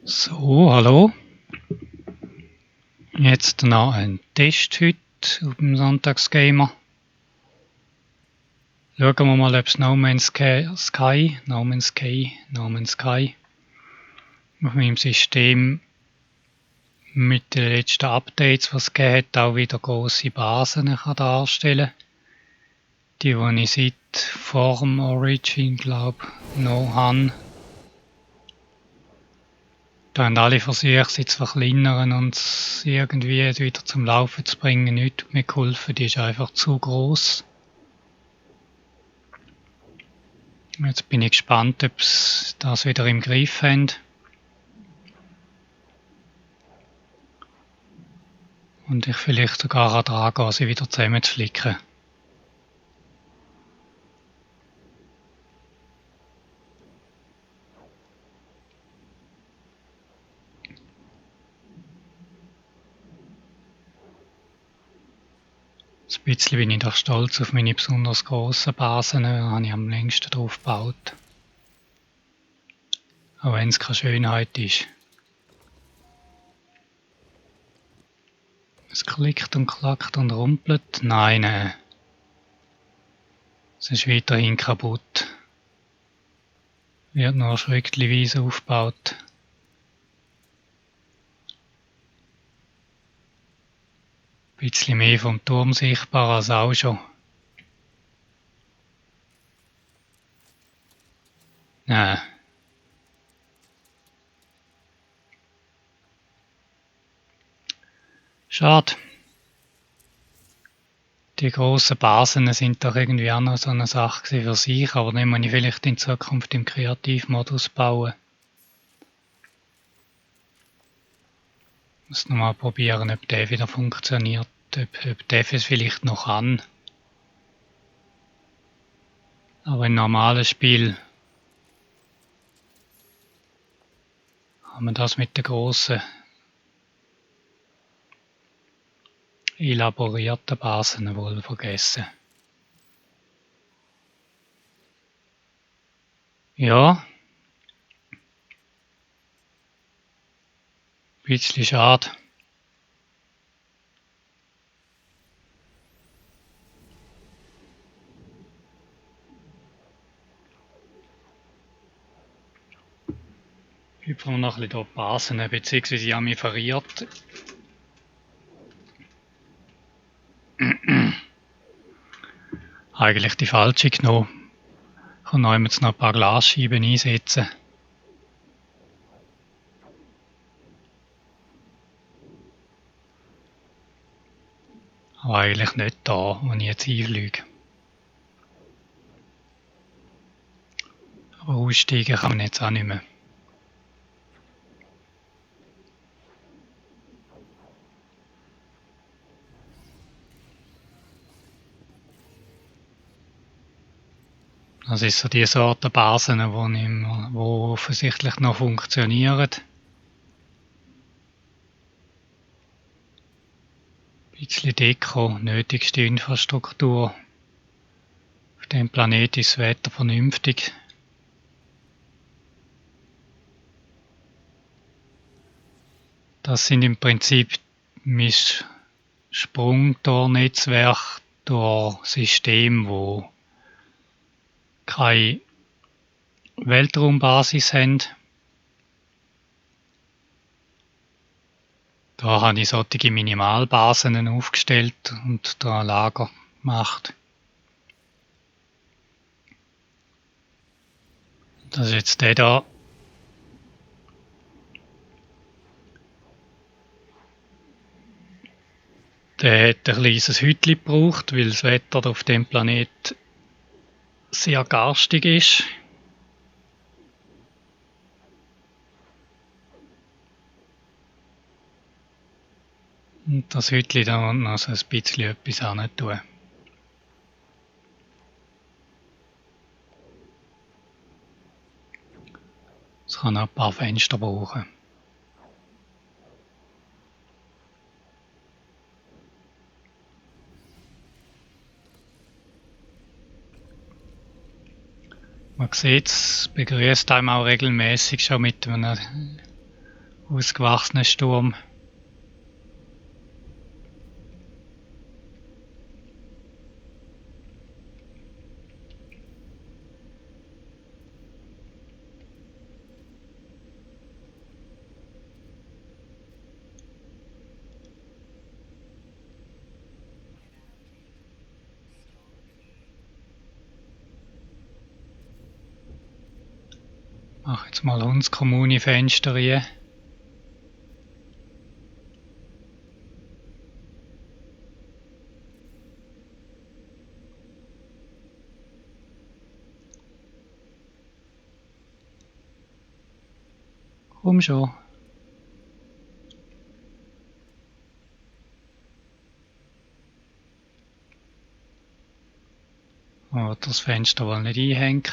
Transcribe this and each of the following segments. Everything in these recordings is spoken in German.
So, hallo. Jetzt noch ein Test heute auf dem Sonntagsgamer. Schauen wir mal, ob es No Man's Sky auf meinem System mit den letzten Updates, was es gegeben hat, auch wieder grosse Basen kann darstellen. Die ich seit vor dem Origin, glaube ich, noch habe. Da haben alle versucht, sie zu verkleinern und es irgendwie wieder zum Laufen zu bringen. Nichts mehr geholfen, die ist einfach zu gross. Jetzt bin ich gespannt, ob sie das wieder im Griff haben. Und ich vielleicht sogar daran gehe, sie wieder zusammenzuflicken. Ein bisschen bin ich doch stolz auf meine besonders grossen Basen, da habe ich am längsten drauf gebaut. Auch wenn es keine Schönheit ist. Es klickt und klackt und rumpelt. Nein, es ist weiterhin kaputt. Wird nur schrittweise aufgebaut. Ein bisschen mehr vom Turm sichtbar als auch schon. Nein. Schade. Die grossen Basen sind doch irgendwie auch noch so eine Sache für sich, aber den muss ich vielleicht in Zukunft im Kreativmodus bauen. Ich muss nochmal probieren, ob der wieder funktioniert, ob der es vielleicht noch kann. Aber im normalen Spiel haben wir das mit den grossen elaborierten Basen wohl vergessen. Ja. Ein bisschen schade. Hüpfen wir noch ein bisschen durch die Basen, beziehungsweise ich habe mich verirrt. Eigentlich die falsche genommen. Ich kann noch ein paar Glasscheiben einsetzen. Aber eigentlich nicht da, wo ich jetzt einfliege. Aber aussteigen kann man jetzt auch nicht mehr. Das ist so die Sorte Basen, die offensichtlich noch funktionieren. Ein bisschen Deko, nötigste Infrastruktur. Auf dem Planeten ist das Wetter vernünftig. Das sind im Prinzip mein Sprungtornetzwerk durch Systeme, wo keine Weltraumbasis haben. Da habe ich solche Minimalbasen aufgestellt und da ein Lager gemacht. Das ist jetzt der da. Der hat ein kleines Hütchen gebraucht, weil das Wetter auf dem Planet sehr garstig ist. Und das Hütchen da unten also ein bisschen etwas hin tun. Es kann auch ein paar Fenster brauchen. Man sieht, es begrüßt einem auch regelmäßig schon mit einem ausgewachsenen Sturm. Mach jetzt mal Hunds-Kommuni-Fenster rein. Komm schon. Oh, das Fenster will nicht einhängen.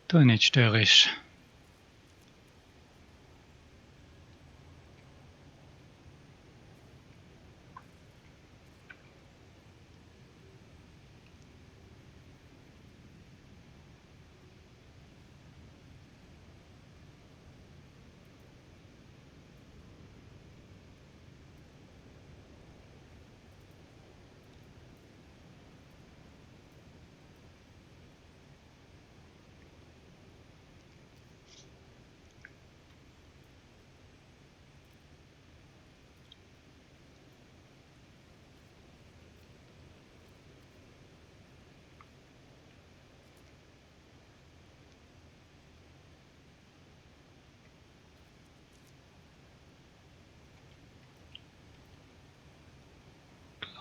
Du nicht störrisch.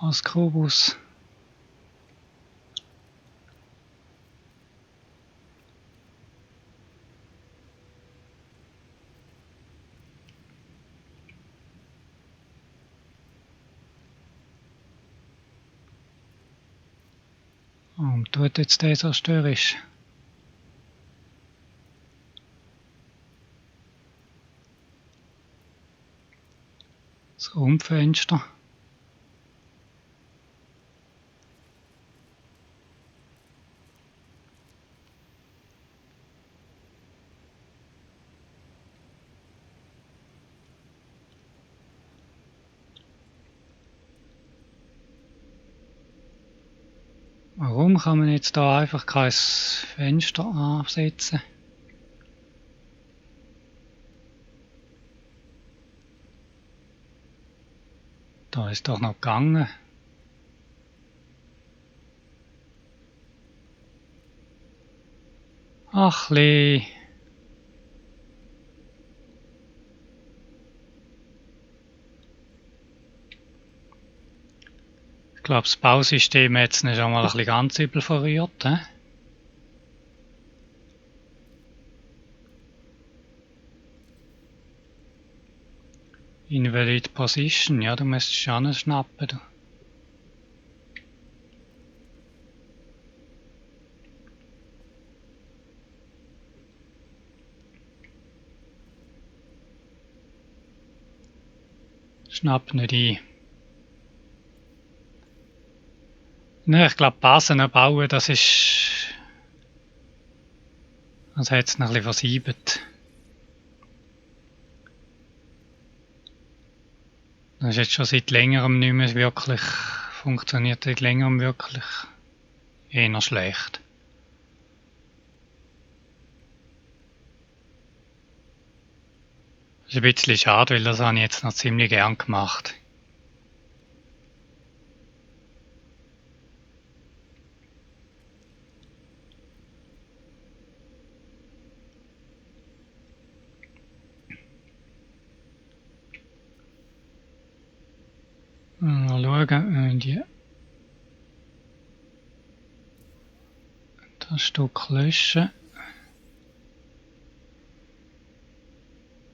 Glaskubus. Warum tut jetzt der so störrisch? Das Rundfenster. Warum kann man jetzt da einfach kein Fenster ansetzen? Da ist doch noch gegangen. Ach lee. Ich glaube, das Bausystem hat es nicht einmal ein bisschen ganz übel verrührt. He? Invalid Position, ja, du müsstest schon schnappen. Du. Schnapp nicht ein. Ne, ich glaube, Basen bauen, das ist. Das hat es noch ein bisschen versiebt. Das ist jetzt schon seit längerem nicht mehr wirklich. Funktioniert seit längerem wirklich eher schlecht. Das ist ein bisschen schade, weil das habe ich jetzt noch ziemlich gern gemacht. Mal schauen, das Stück löschen.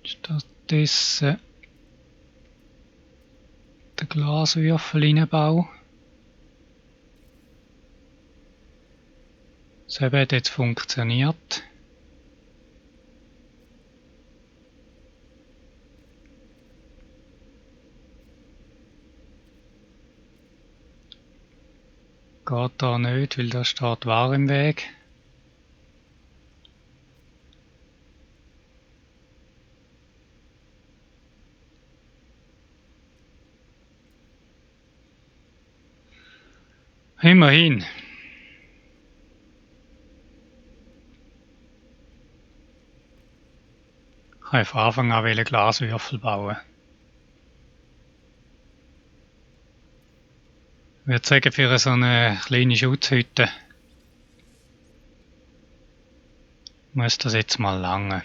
Stattdessen Glaswürfel reinbaue. Das hat jetzt funktioniert. Geht da nicht, weil da steht Ware im Weg. Immerhin. Ich wollte von Anfang an Glaswürfel bauen. Ich würde sagen, für so eine kleine Schutzhütte muss das jetzt mal lange.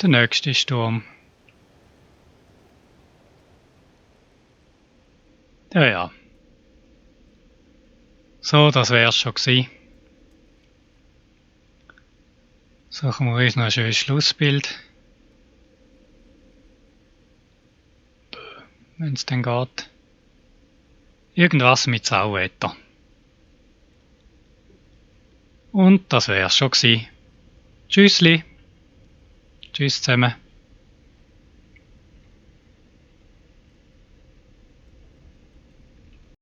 Der nächste Sturm. Ja. So, das wär's schon gewesen. Suchen wir uns noch ein schönes Schlussbild. Wenn es dann geht. Irgendwas mit Sauwetter. Und das wär's schon gewesen. Tschüssli. Tschüss zusammen.